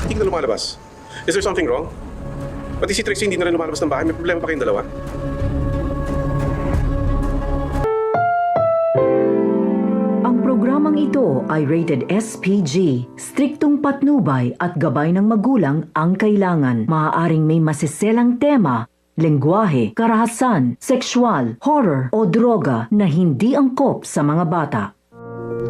Bakit hindi ka na lumalabas? Is there something wrong? Pati si Trixie hindi na rin lumalabas ng bahay. May problema pa kayong dalawa? Ang programang ito ay rated SPG. Striktong patnubay at gabay ng magulang ang kailangan. Maaaring may masiselang tema, lengguwahe, karahasan, sexual, horror o droga na hindi angkop sa mga bata.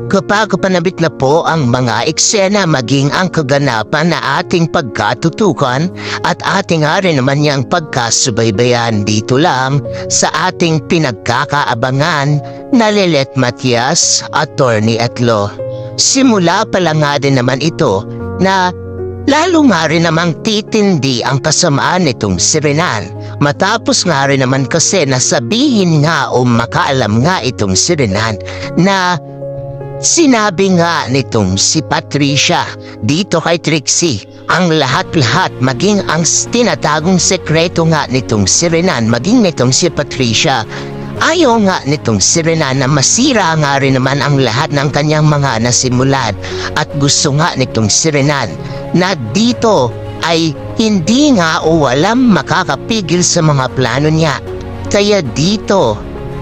Kapag panabit na po ang mga eksena maging ang kaganapan na ating pagkatutukan at ating rin naman niyang pagkasubaybayan dito lang sa ating pinagkakaabangan na Lilet Matias, Attorney at Law. Simula pa lang nga din naman ito na lalo nga rin namang titindi ang kasamaan nitong si Renan. Matapos nga rin naman kasi nasabihin nga o makaalam nga itong si Renan na sinabi nga nitong si Patricia dito kay Trixie ang lahat-lahat maging ang tinatagong sekreto nga nitong si Renan maging nitong si Patricia. Ayaw nga nitong si Renan na masira nga rin naman ang lahat ng kanyang mga nasimulan at gusto nga nitong si Renan na dito ay hindi nga o walang makakapigil sa mga plano niya. Kaya dito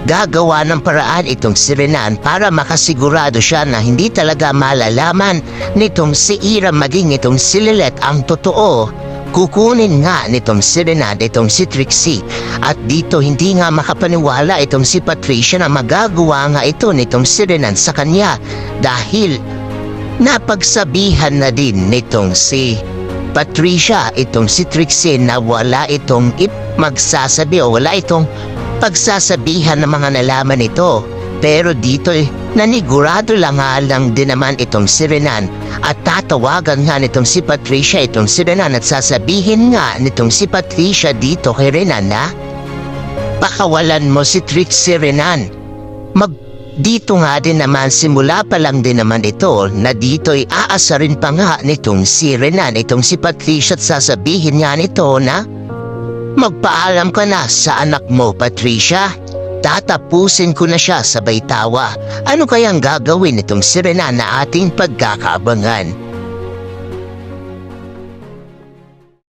gagawa ng paraan itong si Renan para makasigurado siya na hindi talaga malalaman nitong si Ira maging itong si Lilet ang totoo. Kukunin nga nitong si Renan itong si Trixie at dito hindi nga makapaniwala itong si Patricia na magagawa nga ito nitong si Renan sa kanya dahil napagsabihan na din nitong si Patricia itong si Trixie na wala itong magsasabi o wala itong pagsasabihan ng mga nalaman ito. Pero dito nanigurado lang nga lang din naman itong si Renan at tatawagan nga nitong si Patricia itong si Renan at sasabihin nga nitong si Patricia dito kay Renan na pakawalan mo si Trixie Renan. Dito nga din naman simula pa lang din naman ito na dito'y aasarin pa nga nitong si Renan itong si Patricia at sasabihin nga nito na magpaalam ka na sa anak mo, Patricia. Tatapusin ko na siya sabay tawa. Ano kayang gagawin nitong si Renan na ating pagkakaabangan?